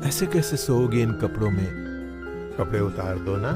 ऐसे कैसे सोओगे इन कपड़ों में? कपड़े उतार दो ना।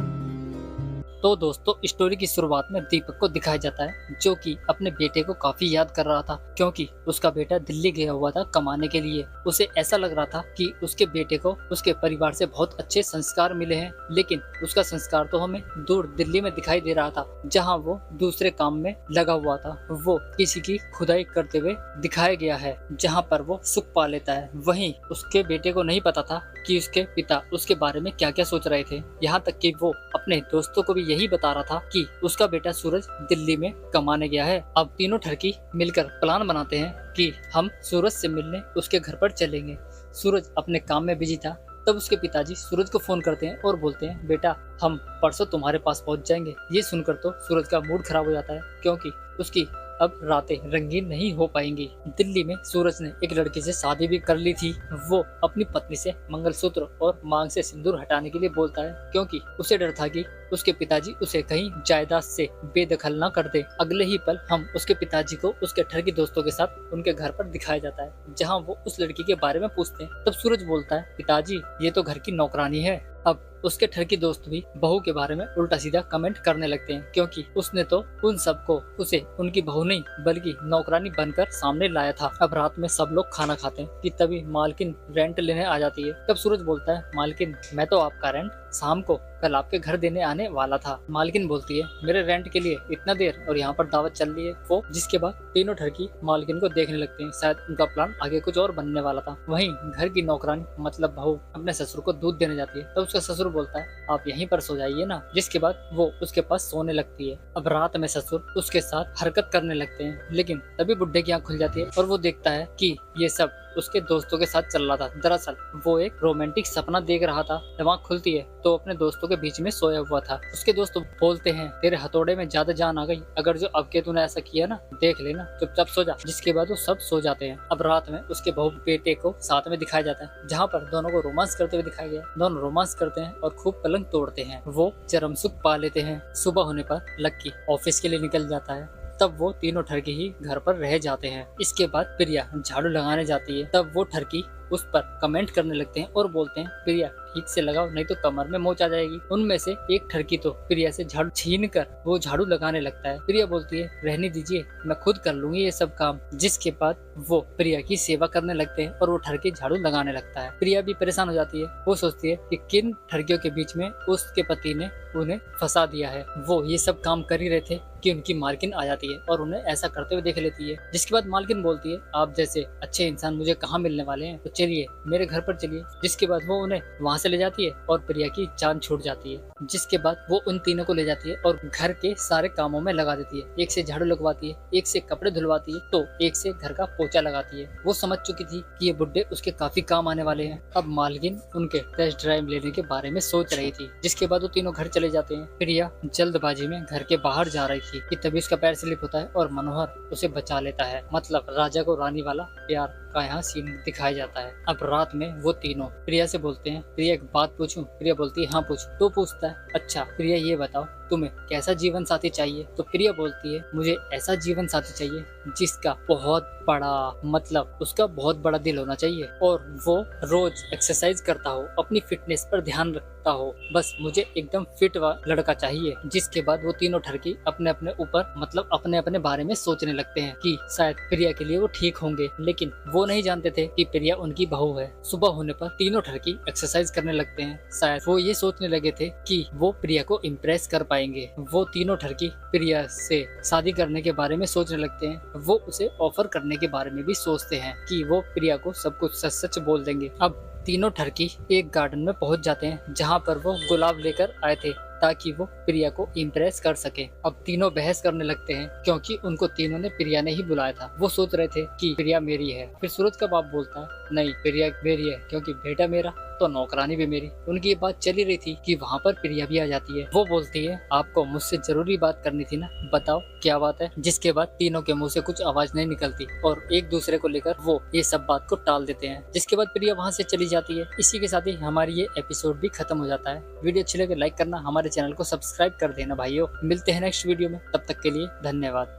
तो दोस्तों, स्टोरी की शुरुआत में दीपक को दिखाया जाता है जो कि अपने बेटे को काफी याद कर रहा था, क्योंकि उसका बेटा दिल्ली गया हुआ था कमाने के लिए। उसे ऐसा लग रहा था कि उसके बेटे को उसके परिवार से बहुत अच्छे संस्कार मिले हैं, लेकिन उसका संस्कार तो हमें दूर दिल्ली में दिखाई दे रहा था, जहाँ वो दूसरे काम में लगा हुआ था। वो किसी की खुदाई करते हुए दिखाया गया है, जहाँ पर वो सुख पा लेता है। वहीं उसके बेटे को नहीं पता था कि उसके पिता उसके बारे में क्या क्या सोच रहे थे। यहाँ तक कि वो अपने दोस्तों को भी यही बता रहा था कि उसका बेटा सूरज दिल्ली में कमाने गया है। अब तीनों ठरकी मिलकर प्लान बनाते हैं कि हम सूरज से मिलने उसके घर पर चलेंगे। सूरज अपने काम में बिजी था। तब उसके पिताजी सूरज को फोन करते हैं और बोलते हैं, बेटा हम परसों तुम्हारे पास पहुंच जाएंगे। ये सुनकर तो सूरज का मूड खराब हो जाता है, क्योंकि उसकी अब रातें रंगीन नहीं हो पाएंगी। दिल्ली में सूरज ने एक लड़की से शादी भी कर ली थी। वो अपनी पत्नी से मंगलसूत्र और मांग से सिंदूर हटाने के लिए बोलता है, क्योंकि उसे डर था कि उसके पिताजी उसे कहीं जायदाद से बेदखल न कर दे। अगले ही पल हम उसके पिताजी को उसके ठरकी दोस्तों के साथ उनके घर पर दिखाया जाता है, जहाँ वो उस लड़की के बारे में पूछते हैं। तब सूरज बोलता है, पिताजी ये तो घर की नौकरानी है। अब उसके ठरकी दोस्त भी बहू के बारे में उल्टा सीधा कमेंट करने लगते हैं, क्योंकि उसने तो उन सबको उसे उनकी बहू नहीं बल्कि नौकरानी बनकर सामने लाया था। अब रात में सब लोग खाना खाते हैं कि तभी मालकिन रेंट लेने आ जाती है। तब सूरज बोलता है, मालकिन मैं तो आपका रेंट शाम को कल आपके घर देने आने वाला था। मालकिन बोलती है, मेरे रेंट के लिए इतना देर और यहाँ पर दावत चल रही है वो। जिसके बाद तीनों ठरकी मालकिन को देखने लगते हैं। शायद उनका प्लान आगे कुछ और बनने वाला था। वहीं घर की नौकरानी मतलब बहू अपने ससुर को दूध देने जाती है। तब उसका ससुर बोलता है, आप यहीं पर सो जाइए ना। जिसके बाद वो उसके पास सोने लगती है। अब रात में ससुर उसके साथ हरकत करने लगते हैं, लेकिन तभी बुड्ढे की आंख खुल जाती है और वो देखता है कि ये सब उसके दोस्तों के साथ चल रहा था। दरअसल वो एक रोमांटिक सपना देख रहा था। जब आंख खुलती है तो अपने दोस्तों के बीच में सोया हुआ था। उसके दोस्त बोलते हैं, तेरे हथौड़े में ज्यादा जान आ गई। अगर जो अब के तूने ऐसा किया ना, देख लेना, चुपचाप सो जा। जिसके बाद वो सब सो जाते हैं। अब रात में उसके बहू बेटे को साथ में दिखाया जाता है, जहाँ पर दोनों को रोमांस करते हुए दिखाया गया। दोनों रोमांस करते हैं और खूब पलंग तोड़ते हैं। वो चरम सुख पा लेते हैं। सुबह होने पर लक्की ऑफिस के लिए निकल जाता है। तब वो तीनों ठरकी ही घर पर रह जाते हैं। इसके बाद प्रिया झाड़ू लगाने जाती है। तब वो ठरकी उस पर कमेंट करने लगते हैं और बोलते हैं, प्रिया ठीक से लगाओ नहीं तो कमर में मोच आ जाएगी। उनमें से एक ठरकी तो प्रिया से झाड़ू छीन कर वो झाड़ू लगाने लगता है। प्रिया बोलती है, रहने दीजिए, मैं खुद कर लूंगी ये सब काम। जिसके बाद वो प्रिया की सेवा करने लगते हैं और वो ठरकी झाड़ू लगाने लगता है। प्रिया भी परेशान हो जाती है। वो सोचती है कि किन ठरकियों के बीच में उसके पति ने उन्हें फंसा दिया है। वो ये सब काम कर ही रहे थे कि उनकी मालकिन आ जाती है और उन्हें ऐसा करते हुए देख लेती है। जिसके बाद मालकिन बोलती है, आप जैसे अच्छे इंसान मुझे कहाँ मिलने वाले हैं, तो चलिए मेरे घर पर चलिए। जिसके बाद वो उन्हें वहाँ से ले जाती है और प्रिया की जान छूट जाती है। जिसके बाद वो उन तीनों को ले जाती है और घर के सारे कामों में लगा देती है। एक से झाड़ू लगवाती है, एक से कपड़े धुलवाती है, तो एक से घर का पोछा लगाती है। वो समझ चुकी थी कि ये बुड्ढे उसके काफी काम आने वाले हैं। अब मालकिन उनके टेस्ट ड्राइव लेने के बारे में सोच रही थी। जिसके बाद वो तीनों घर चले जाते हैं। प्रिया जल्दबाजी में घर के बाहर जा रही थी कि तभी उसका पैर स्लिप होता है और मनोहर उसे बचा लेता है। मतलब राजा को रानी वाला प्यार का यहाँ सीन दिखाया जाता है। अब रात में वो तीनों प्रिया से बोलते हैं, प्रिया एक बात पूछूं? प्रिया बोलती है, हाँ पूछ। तो पूछता है, अच्छा प्रिया ये बताओ तुम्हें कैसा जीवन साथी चाहिए? तो प्रिया बोलती है, मुझे ऐसा जीवन साथी चाहिए जिसका बहुत बड़ा मतलब उसका बहुत बड़ा दिल होना चाहिए और वो रोज एक्सरसाइज करता हो, अपनी फिटनेस पर ध्यान रखता हो। बस मुझे एकदम फिट लड़का चाहिए। जिसके बाद वो तीनों ठरकी अपने अपने ऊपर मतलब अपने अपने बारे में सोचने लगते हैं कि शायद प्रिया के लिए वो ठीक होंगे, लेकिन वो नहीं जानते थे कि प्रिया उनकी बहू है। सुबह होने पर तीनों ठरकी एक्सरसाइज करने लगते हैं। शायद वो ये सोचने लगे थे कि वो प्रिया को इम्प्रेस कर पाएंगे। वो तीनों ठरकी प्रिया से शादी करने के बारे में सोचने लगते हैं। वो उसे ऑफर करने के बारे में भी सोचते हैं कि वो प्रिया को सब कुछ सच सच बोल देंगे। अब तीनों ठरकी एक गार्डन में पहुंच जाते हैं, जहां पर वो गुलाब लेकर आए थे ताकि वो प्रिया को इम्प्रेस कर सके। अब तीनों बहस करने लगते हैं, क्योंकि उनको तीनों ने प्रिया ने ही बुलाया था। वो सोच रहे थे कि प्रिया मेरी है। फिर सूरज का बाप बोलता है, नहीं प्रिया मेरी है, क्योंकि बेटा मेरा तो नौकरानी भी मेरी। उनकी ये बात चली रही थी कि वहाँ पर प्रिया भी आ जाती है। वो बोलती है, आपको मुझसे जरूरी बात करनी थी ना, बताओ क्या बात है? जिसके बाद तीनों के मुंह से कुछ आवाज नहीं निकलती और एक दूसरे को लेकर वो ये सब बात को टाल देते हैं। जिसके बाद प्रिया वहाँ से चली जाती है। इसी के साथ ही हमारी ये एपिसोड भी खत्म हो जाता है। वीडियो अच्छी लगे लाइक करना, हमारे चैनल को सब्सक्राइब कर देना भाइयों। मिलते हैं नेक्स्ट वीडियो में, तब तक के लिए धन्यवाद।